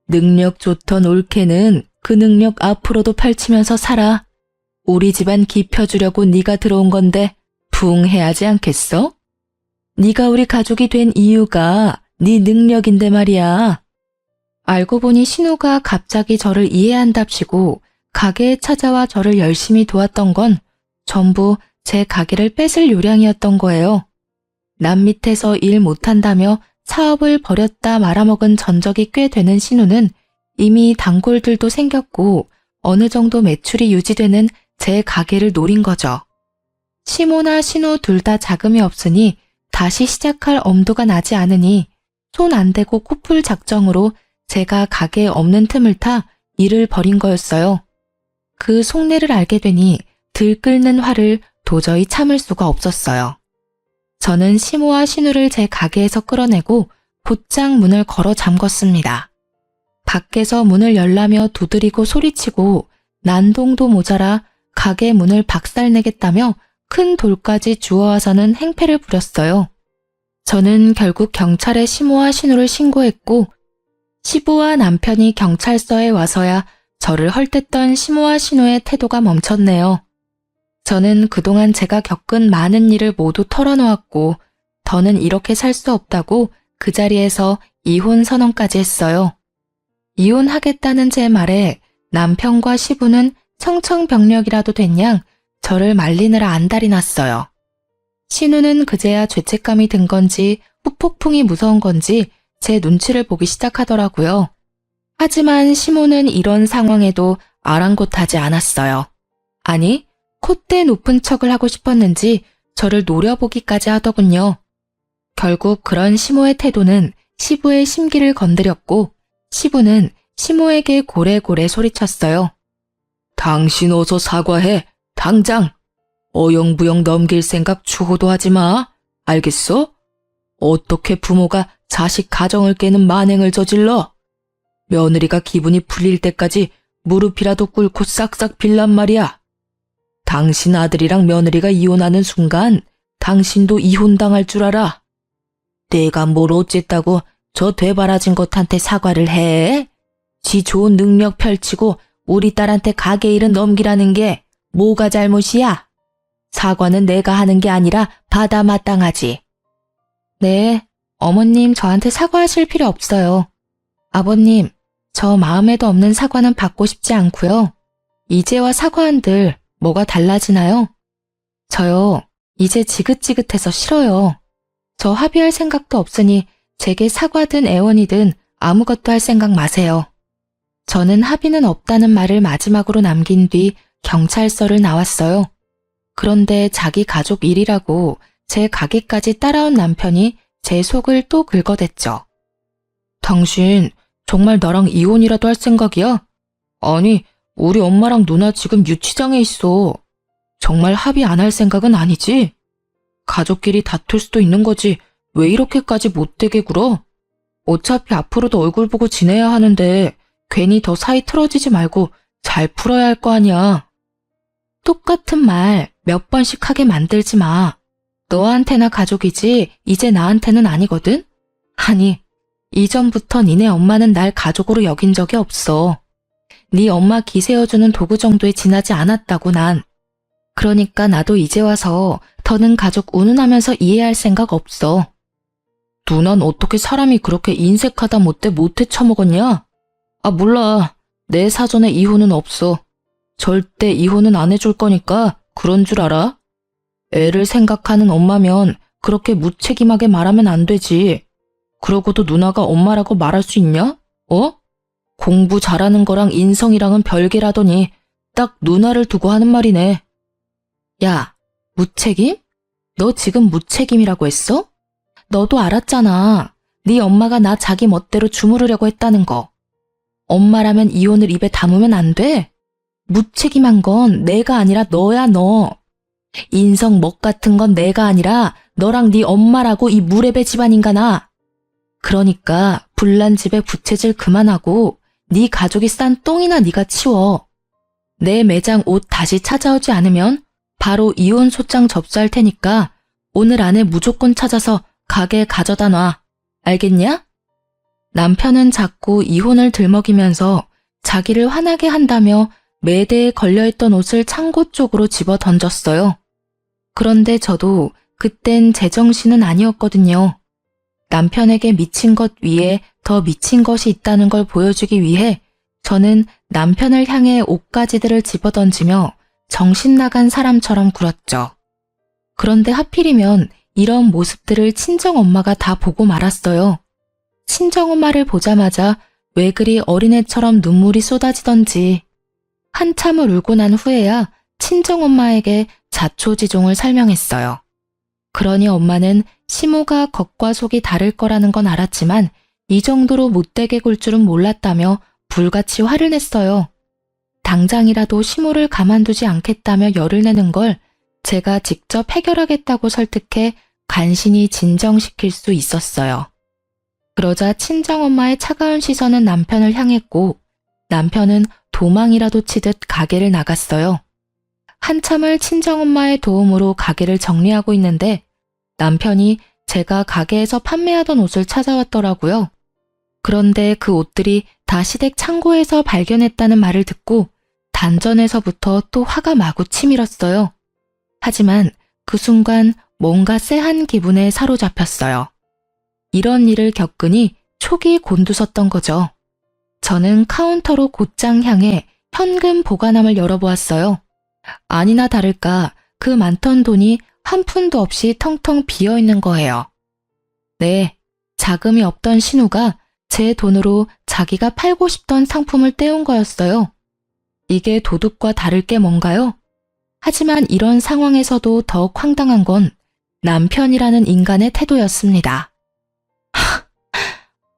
A: 능력 좋던 올케는 그 능력 앞으로도 펼치면서 살아. 우리 집안 깊혀주려고 네가 들어온 건데 부응해야지 않겠어? 네가 우리 가족이 된 이유가 네 능력인데 말이야. 알고 보니 신우가 갑자기 저를 이해한답시고 가게에 찾아와 저를 열심히 도왔던 건 전부 제 가게를 뺏을 요량이었던 거예요. 남 밑에서 일 못한다며 사업을 버렸다 말아먹은 전적이 꽤 되는 신우는 이미 단골들도 생겼고 어느 정도 매출이 유지되는 제 가게를 노린 거죠. 시모나 신우 둘 다 자금이 없으니 다시 시작할 엄두가 나지 않으니 손 안 대고 코풀 작정으로 제가 가게에 없는 틈을 타 일을 벌인 거였어요. 그 속내를 알게 되니 들끓는 화를 도저히 참을 수가 없었어요. 저는 시모와 신우를 제 가게에서 끌어내고 곧장 문을 걸어 잠궜습니다. 밖에서 문을 열라며 두드리고 소리치고 난동도 모자라 가게 문을 박살내겠다며 큰 돌까지 주워와서는 행패를 부렸어요. 저는 결국 경찰에 시모와 신우를 신고했고 시부와 남편이 경찰서에 와서야 저를 헐뜯던 시모와 신우의 태도가 멈췄네요. 저는 그동안 제가 겪은 많은 일을 모두 털어놓았고 더는 이렇게 살 수 없다고 그 자리에서 이혼 선언까지 했어요. 이혼하겠다는 제 말에 남편과 시부는 청천벽력이라도 된 양 저를 말리느라 안달이 났어요. 신우는 그제야 죄책감이 든 건지 후폭풍이 무서운 건지 제 눈치를 보기 시작하더라고요. 하지만 시모는 이런 상황에도 아랑곳하지 않았어요. 아니, 콧대 높은 척을 하고 싶었는지 저를 노려보기까지 하더군요. 결국 그런 시모의 태도는 시부의 심기를 건드렸고 시부는 시모에게 고래고래 소리쳤어요. 당신 어서 사과해. 당장. 어영부영 넘길 생각 추호도 하지 마. 알겠어? 어떻게 부모가 자식 가정을 깨는 만행을 저질러? 며느리가 기분이 풀릴 때까지 무릎이라도 꿇고 싹싹 빌란 말이야. 당신 아들이랑 며느리가 이혼하는 순간 당신도 이혼당할 줄 알아. 내가 뭘 어쨌다고 저 되바라진 것한테 사과를 해? 지 좋은 능력 펼치고
B: 우리 딸한테 가게 일은 넘기라는 게 뭐가 잘못이야? 사과는 내가 하는 게 아니라 받아 마땅하지.
A: 네, 어머님 저한테 사과하실 필요 없어요. 아버님, 저 마음에도 없는 사과는 받고 싶지 않고요. 이제와 사과한들 뭐가 달라지나요? 저요, 이제 지긋지긋해서 싫어요. 저 합의할 생각도 없으니 제게 사과든 애원이든 아무것도 할 생각 마세요. 저는 합의는 없다는 말을 마지막으로 남긴 뒤 경찰서를 나왔어요. 그런데 자기 가족 일이라고 제 가게까지 따라온 남편이 제 속을 또 긁어댔죠. 당신 정말 나랑 이혼이라도 할 생각이야? 아니, 우리 엄마랑 누나 지금 유치장에 있어. 정말 합의 안 할 생각은 아니지? 가족끼리 다툴 수도 있는 거지. 왜 이렇게까지 못되게 굴어? 어차피 앞으로도 얼굴 보고 지내야 하는데 괜히 더 사이 틀어지지 말고 잘 풀어야 할 거 아니야. 똑같은 말 몇 번씩 하게 만들지 마. 너한테나 가족이지 이제 나한테는 아니거든? 아니, 이전부터 니네 엄마는 날 가족으로 여긴 적이 없어. 네 엄마 기세어주는 도구 정도에 지나지 않았다고 난. 그러니까 나도 이제 와서 더는 가족 운운하면서 이해할 생각 없어. 누난 어떻게 사람이 그렇게 인색하다 못돼 못해 처먹었냐? 아, 몰라. 내 사전에 이혼은 없어. 절대 이혼은 안 해줄 거니까 그런 줄 알아? 애를 생각하는 엄마면 그렇게 무책임하게 말하면 안 되지. 그러고도 누나가 엄마라고 말할 수 있냐? 어? 공부 잘하는 거랑 인성이랑은 별개라더니 딱 누나를 두고 하는 말이네. 야, 무책임? 너 지금 무책임이라고 했어? 너도 알았잖아. 네 엄마가 나 자기 멋대로 주무르려고 했다는 거. 엄마라면 이혼을 입에 담으면 안 돼? 무책임한 건 내가 아니라 너야, 너. 인성 먹 같은 건 내가 아니라 너랑 네 엄마라고 이 무례배 집안인가나. 그러니까 불난 집에 부채질 그만하고 네 가족이 싼 똥이나 네가 치워. 내 매장 옷 다시 찾아오지 않으면 바로 이혼 소장 접수할 테니까 오늘 안에 무조건 찾아서 가게에 가져다 놔. 알겠냐? 남편은 자꾸 이혼을 들먹이면서 자기를 화나게 한다며 매대에 걸려있던 옷을 창고 쪽으로 집어 던졌어요. 그런데 저도 그땐 제정신은 아니었거든요. 남편에게 미친 것 위에 더 미친 것이 있다는 걸 보여주기 위해 저는 남편을 향해 옷가지들을 집어던지며 정신 나간 사람처럼 굴었죠. 그런데 하필이면 이런 모습들을 친정엄마가 다 보고 말았어요. 친정엄마를 보자마자 왜 그리 어린애처럼 눈물이 쏟아지던지. 한참을 울고 난 후에야 친정엄마에게 자초지종을 설명했어요. 그러니 엄마는 시모가 겉과 속이 다를 거라는 건 알았지만 이 정도로 못되게 굴 줄은 몰랐다며 불같이 화를 냈어요. 당장이라도 시모를 가만두지 않겠다며 열을 내는 걸 제가 직접 해결하겠다고 설득해 간신히 진정시킬 수 있었어요. 그러자 친정엄마의 차가운 시선은 남편을 향했고 남편은 도망이라도 치듯 가게를 나갔어요. 한참을 친정엄마의 도움으로 가게를 정리하고 있는데 남편이 제가 가게에서 판매하던 옷을 찾아왔더라고요. 그런데 그 옷들이 다 시댁 창고에서 발견했다는 말을 듣고 단전에서부터 또 화가 마구 치밀었어요. 하지만 그 순간 뭔가 쎄한 기분에 사로잡혔어요. 이런 일을 겪으니 촉이 곤두섰던 거죠. 저는 카운터로 곧장 향해 현금 보관함을 열어보았어요. 아니나 다를까 그 많던 돈이 한 푼도 없이 텅텅 비어있는 거예요. 네, 자금이 없던 신우가 제 돈으로 자기가 팔고 싶던 상품을 떼온 거였어요. 이게 도둑과 다를 게 뭔가요? 하지만 이런 상황에서도 더욱 황당한 건 남편이라는 인간의 태도였습니다.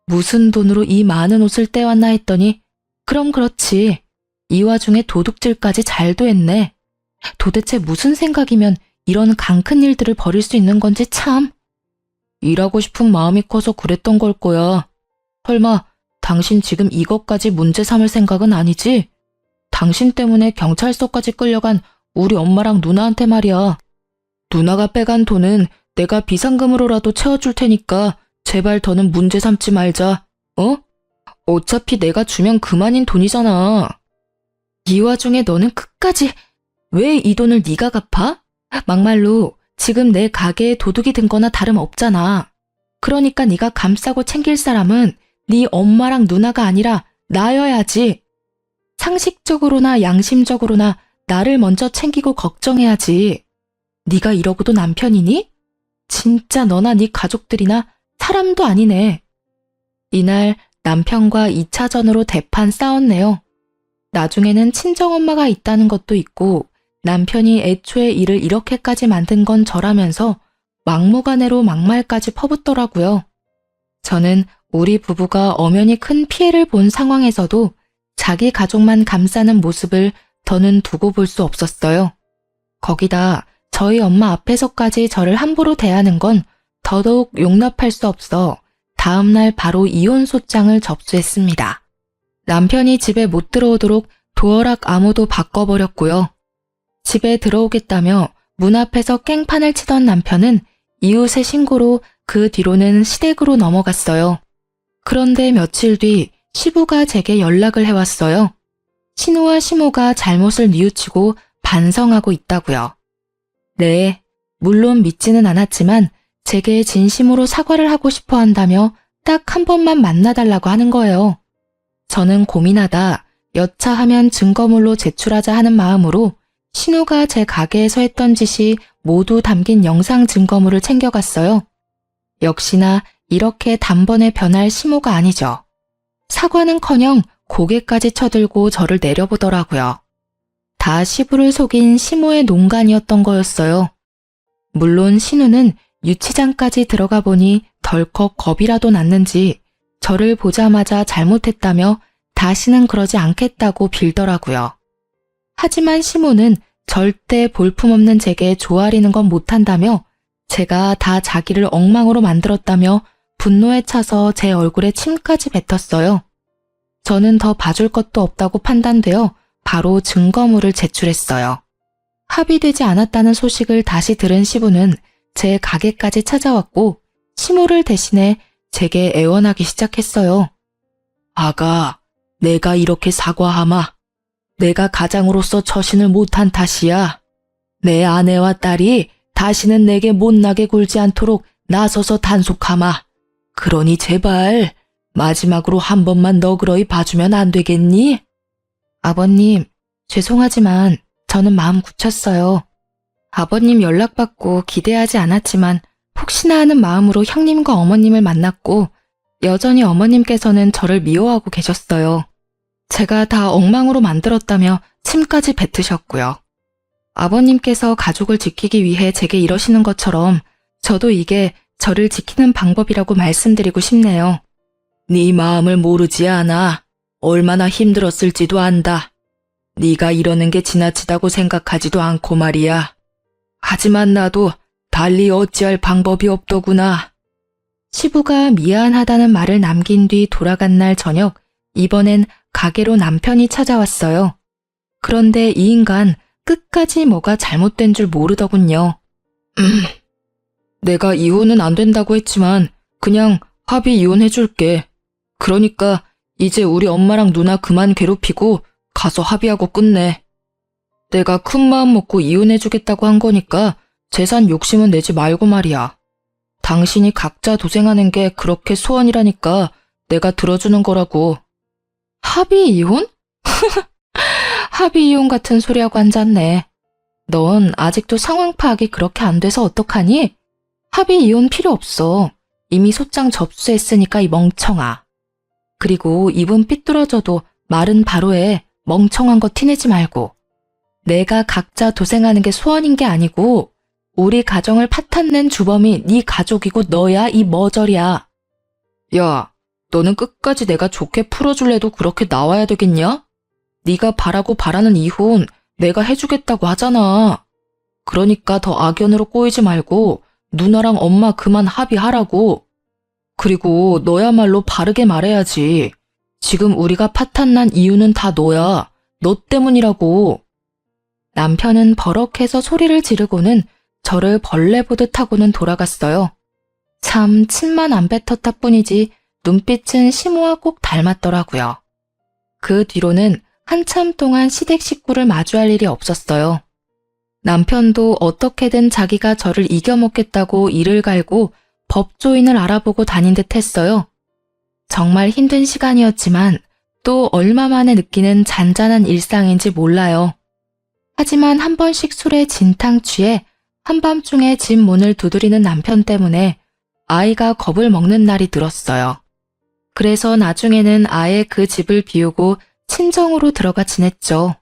A: 무슨 돈으로 이 많은 옷을 떼왔나 했더니 그럼 그렇지. 이 와중에 도둑질까지 잘도 했네. 도대체 무슨 생각이면 이런 강큰 일들을 벌일 수 있는 건지 참. 일하고 싶은 마음이 커서 그랬던 걸 거야. 설마 당신 지금 이것까지 문제 삼을 생각은 아니지? 당신 때문에 경찰서까지 끌려간 우리 엄마랑 누나한테 말이야. 누나가 빼간 돈은 내가 비상금으로라도 채워줄 테니까 제발 더는 문제 삼지 말자. 어? 어차피 내가 주면 그만인 돈이잖아. 이 와중에 너는 끝까지 왜 이 돈을 네가 갚아? 막말로 지금 내 가게에 도둑이 든 거나 다름없잖아. 그러니까 네가 감싸고 챙길 사람은 네 엄마랑 누나가 아니라 나여야지. 상식적으로나 양심적으로나 나를 먼저 챙기고 걱정해야지. 네가 이러고도 남편이니? 진짜 너나 네 가족들이나 사람도 아니네. 이날 남편과 2차전으로 대판 싸웠네요. 나중에는 친정엄마가 있다는 것도 있고 남편이 애초에 일을 이렇게까지 만든 건 저라면서 막무가내로 막말까지 퍼붓더라고요. 저는 우리 부부가 엄연히 큰 피해를 본 상황에서도 자기 가족만 감싸는 모습을 더는 두고 볼 수 없었어요. 거기다 저희 엄마 앞에서까지 저를 함부로 대하는 건 더더욱 용납할 수 없어 다음날 바로 이혼 소장을 접수했습니다. 남편이 집에 못 들어오도록 도어락 암호도 바꿔버렸고요. 집에 들어오겠다며 문 앞에서 깽판을 치던 남편은 이웃의 신고로 그 뒤로는 시댁으로 넘어갔어요. 그런데 며칠 뒤 시부가 제게 연락을 해왔어요. 신우와 시모가 잘못을 뉘우치고 반성하고 있다고요. 네, 물론 믿지는 않았지만 제게 진심으로 사과를 하고 싶어 한다며 딱 한 번만 만나달라고 하는 거예요. 저는 고민하다 여차하면 증거물로 제출하자 하는 마음으로 신우가 제 가게에서 했던 짓이 모두 담긴 영상 증거물을 챙겨갔어요. 역시나 이렇게 단번에 변할 시모가 아니죠. 사과는커녕 고개까지 쳐들고 저를 내려보더라고요. 다 시부를 속인 시모의 농간이었던 거였어요. 물론 신우는 유치장까지 들어가 보니 덜컥 겁이라도 났는지 저를 보자마자 잘못했다며 다시는 그러지 않겠다고 빌더라고요. 하지만 시모는 절대 볼품없는 제게 조아리는 건 못한다며 제가 다 자기를 엉망으로 만들었다며 분노에 차서 제 얼굴에 침까지 뱉었어요. 저는 더 봐줄 것도 없다고 판단되어 바로 증거물을 제출했어요. 합의되지 않았다는 소식을 다시 들은 시부는 제 가게까지 찾아왔고 시모를 대신해 제게 애원하기 시작했어요. 아가, 내가 이렇게 사과하마. 내가 가장으로서 처신을 못한 탓이야. 내 아내와 딸이 다시는 내게 못나게 굴지 않도록 나서서 단속하마. 그러니 제발 마지막으로 한 번만 너그러이 봐주면 안 되겠니? 아버님, 죄송하지만 저는 마음 굳혔어요. 아버님 연락받고 기대하지 않았지만 혹시나 하는 마음으로 형님과 어머님을 만났고 여전히 어머님께서는 저를 미워하고 계셨어요. 제가 다 엉망으로 만들었다며 침까지 뱉으셨고요. 아버님께서 가족을 지키기 위해 제게 이러시는 것처럼 저도 이게 저를 지키는 방법이라고 말씀드리고 싶네요. 네 마음을 모르지 않아. 얼마나 힘들었을지도 안다. 네가 이러는 게 지나치다고 생각하지도 않고 말이야. 하지만 나도 달리 어찌할 방법이 없더구나. 시부가 미안하다는 말을 남긴 뒤 돌아간 날 저녁, 이번엔 가게로 남편이 찾아왔어요. 그런데 이 인간 끝까지 뭐가 잘못된 줄 모르더군요. 내가 이혼은 안 된다고 했지만 그냥 합의 이혼해줄게. 그러니까 이제 우리 엄마랑 누나 그만 괴롭히고 가서 합의하고 끝내. 내가 큰 마음 먹고 이혼해주겠다고 한 거니까 재산 욕심은 내지 말고 말이야. 당신이 각자 도생하는 게 그렇게 소원이라니까 내가 들어주는 거라고. 합의 이혼? 합의 이혼 같은 소리하고 앉았네. 넌 아직도 상황 파악이 그렇게 안 돼서 어떡하니? 합의 이혼 필요 없어. 이미 소장 접수했으니까 이 멍청아. 그리고 입은 삐뚤어져도 말은 바로 해. 멍청한 거 티내지 말고. 내가 각자 도생하는 게 소원인 게 아니고 우리 가정을 파탄낸 주범이 네 가족이고 너야 이 머저리야. 야, 너는 끝까지 내가 좋게 풀어줄래도 그렇게 나와야 되겠냐? 네가 바라고 바라는 이혼 내가 해주겠다고 하잖아. 그러니까 더 악연으로 꼬이지 말고 누나랑 엄마 그만 합의하라고. 그리고 너야말로 바르게 말해야지. 지금 우리가 파탄난 이유는 다 너야. 너 때문이라고. 남편은 버럭해서 소리를 지르고는 저를 벌레 보듯 하고는 돌아갔어요. 참 침만 안 뱉었다 뿐이지 눈빛은 시모와 꼭 닮았더라고요. 그 뒤로는 한참 동안 시댁 식구를 마주할 일이 없었어요. 남편도 어떻게든 자기가 저를 이겨먹겠다고 이를 갈고 법조인을 알아보고 다닌 듯 했어요. 정말 힘든 시간이었지만 또 얼마 만에 느끼는 잔잔한 일상인지 몰라요. 하지만 한 번씩 술에 진탕 취해 한밤중에 집 문을 두드리는 남편 때문에 아이가 겁을 먹는 날이 늘었어요. 그래서 나중에는 아예 그 집을 비우고 친정으로 들어가 지냈죠.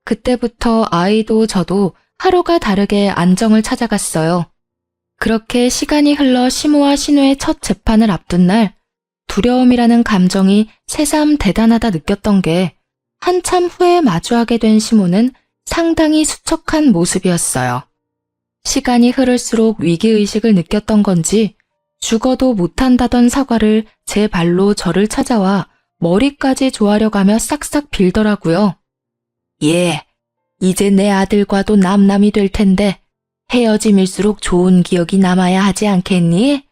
A: 그때부터 아이도 저도 하루가 다르게 안정을 찾아갔어요. 그렇게 시간이 흘러 시모와 신우의 첫 재판을 앞둔 날 두려움이라는 감정이 새삼 대단하다 느꼈던 게 한참 후에 마주하게 된 시모는 상당히 수척한 모습이었어요. 시간이 흐를수록 위기의식을 느꼈던 건지 죽어도 못한다던 사과를 제 발로 저를 찾아와 머리까지 조아려가며 싹싹 빌더라고요. 예, 이제 내 아들과도 남남이 될 텐데 헤어짐일수록 좋은 기억이 남아야 하지 않겠니?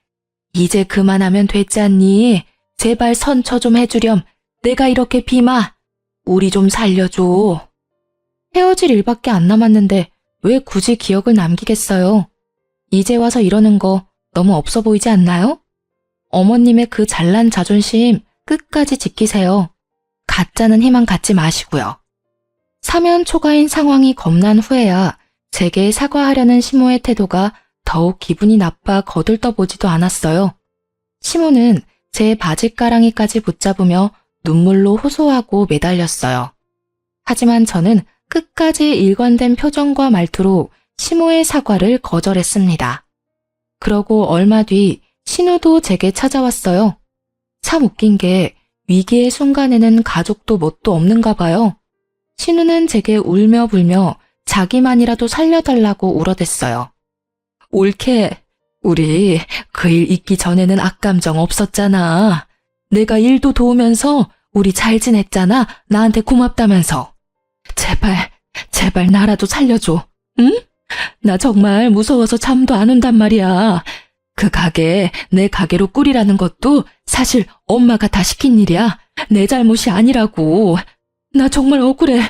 A: 이제 그만하면 됐지 않니? 제발 선처 좀 해주렴. 내가 이렇게 비마. 우리 좀 살려줘. 헤어질 일밖에 안 남았는데 왜 굳이 기억을 남기겠어요? 이제 와서 이러는 거 너무 없어 보이지 않나요? 어머님의 그 잘난 자존심 끝까지 지키세요. 가짜는 희망 갖지 마시고요. 사면 초가인 상황이 겁난 후에야 제게 사과하려는 시모의 태도가 더욱 기분이 나빠 거들떠보지도 않았어요. 시모는 제 바지가랑이까지 붙잡으며 눈물로 호소하고 매달렸어요. 하지만 저는 끝까지 일관된 표정과 말투로 시모의 사과를 거절했습니다. 그러고 얼마 뒤 신우도 제게 찾아왔어요. 참 웃긴 게 위기의 순간에는 가족도 뭣도 없는가 봐요. 신우는 제게 울며 불며 자기만이라도 살려달라고 울어댔어요. 옳게, 우리 그 일 있기 전에는 악감정 없었잖아. 내가 일도 도우면서 우리 잘 지냈잖아. 나한테 고맙다면서. 제발 나라도 살려줘. 응? 나 정말 무서워서 잠도 안 온단 말이야. 그 가게 내 가게로 꾸리라는 것도 사실 엄마가 다 시킨 일이야. 내 잘못이 아니라고. 나 정말 억울해.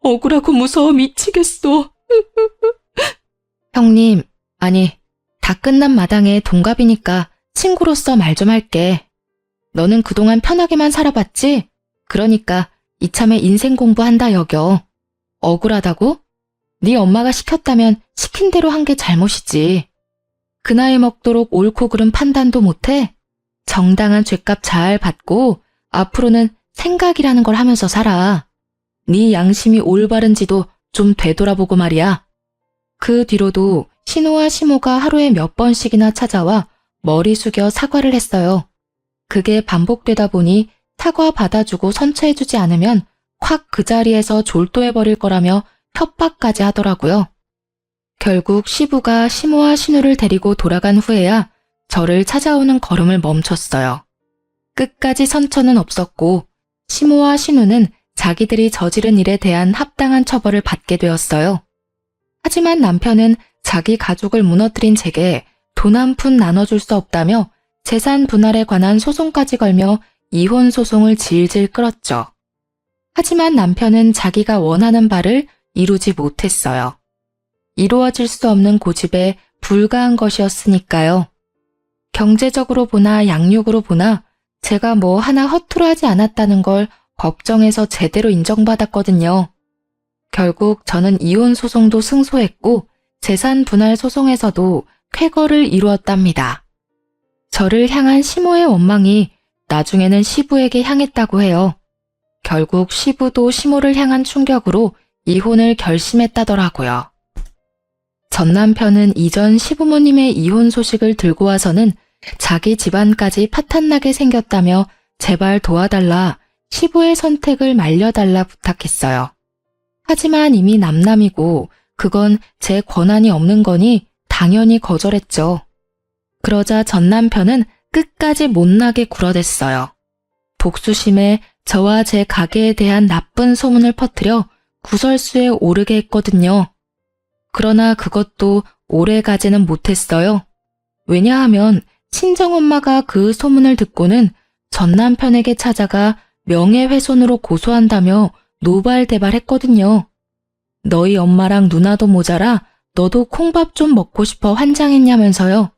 A: 억울하고 무서워 미치겠어. 형님, 아니, 다 끝난 마당에 동갑이니까 친구로서 말 좀 할게. 너는 그동안 편하게만 살아봤지? 그러니까 이참에 인생 공부한다 여겨. 억울하다고? 네 엄마가 시켰다면 시킨 대로 한 게 잘못이지. 그 나이 먹도록 옳고 그른 판단도 못해? 정당한 죗값 잘 받고 앞으로는 생각이라는 걸 하면서 살아. 네 양심이 올바른지도 좀 되돌아보고 말이야. 그 뒤로도 신우와 시모가 하루에 몇 번씩이나 찾아와 머리 숙여 사과를 했어요. 그게 반복되다 보니 사과 받아주고 선처해주지 않으면 확 그 자리에서 졸도해버릴 거라며 협박까지 하더라고요. 결국 시부가 시모와 신우를 데리고 돌아간 후에야 저를 찾아오는 걸음을 멈췄어요. 끝까지 선처는 없었고 시모와 신우는 자기들이 저지른 일에 대한 합당한 처벌을 받게 되었어요. 하지만 남편은 자기 가족을 무너뜨린 제게 돈 한 푼 나눠줄 수 없다며 재산 분할에 관한 소송까지 걸며 이혼 소송을 질질 끌었죠. 하지만 남편은 자기가 원하는 바를 이루지 못했어요. 이루어질 수 없는 고집에 불과한 것이었으니까요. 경제적으로 보나 양육으로 보나 제가 뭐 하나 허투루 하지 않았다는 걸 법정에서 제대로 인정받았거든요. 결국 저는 이혼 소송도 승소했고 재산 분할 소송에서도 쾌거를 이루었답니다. 저를 향한 시모의 원망이 나중에는 시부에게 향했다고 해요. 결국 시부도 시모를 향한 충격으로 이혼을 결심했다더라고요. 전 남편은 이전 시부모님의 이혼 소식을 들고 와서는 자기 집안까지 파탄나게 생겼다며 제발 도와달라, 시부의 선택을 말려달라 부탁했어요. 하지만 이미 남남이고 그건 제 권한이 없는 거니 당연히 거절했죠. 그러자 전 남편은 끝까지 못나게 굴어댔어요. 복수심에 저와 제 가게에 대한 나쁜 소문을 퍼뜨려 구설수에 오르게 했거든요. 그러나 그것도 오래 가지는 못했어요. 왜냐하면 친정엄마가 그 소문을 듣고는 전 남편에게 찾아가 명예훼손으로 고소한다며 노발대발했거든요. 너희 엄마랑 누나도 모자라 너도 콩밥 좀 먹고 싶어 환장했냐면서요.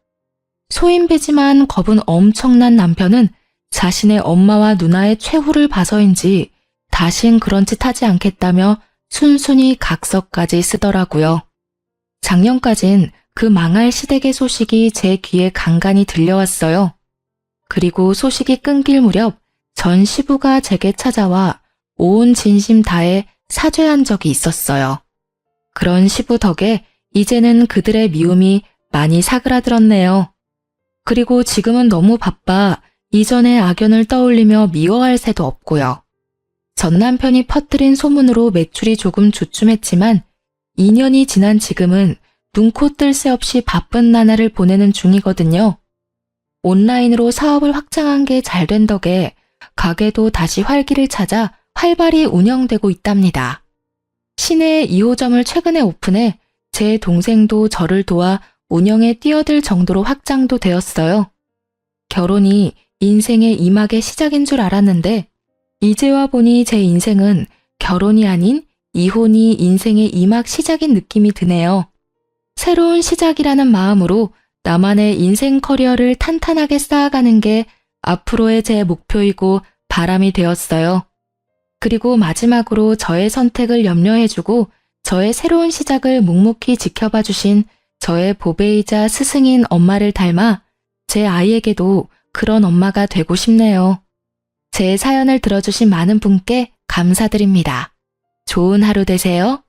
A: 소인배지만 겁은 엄청난 남편은 자신의 엄마와 누나의 최후를 봐서인지 다신 그런 짓 하지 않겠다며 순순히 각서까지 쓰더라고요. 작년까진 그 망할 시댁의 소식이 제 귀에 간간히 들려왔어요. 그리고 소식이 끊길 무렵 전 시부가 제게 찾아와 온 진심 다해 사죄한 적이 있었어요. 그런 시부 덕에 이제는 그들의 미움이 많이 사그라들었네요. 그리고 지금은 너무 바빠 이전의 악연을 떠올리며 미워할 새도 없고요. 전 남편이 퍼뜨린 소문으로 매출이 조금 주춤했지만 2년이 지난 지금은 눈코 뜰 새 없이 바쁜 나날을 보내는 중이거든요. 온라인으로 사업을 확장한 게 잘 된 덕에 가게도 다시 활기를 찾아 활발히 운영되고 있답니다. 시내에 2호점을 최근에 오픈해 제 동생도 저를 도와 운영에 뛰어들 정도로 확장도 되었어요. 결혼이 인생의 이막의 시작인 줄 알았는데 이제 와 보니 제 인생은 결혼이 아닌 이혼이 인생의 이막 시작인 느낌이 드네요. 새로운 시작이라는 마음으로 나만의 인생 커리어를 탄탄하게 쌓아가는 게 앞으로의 제 목표이고 바람이 되었어요. 그리고 마지막으로 저의 선택을 염려해주고 저의 새로운 시작을 묵묵히 지켜봐 주신 저의 보배이자 스승인 엄마를 닮아 제 아이에게도 그런 엄마가 되고 싶네요. 제 사연을 들어주신 많은 분께 감사드립니다. 좋은 하루 되세요.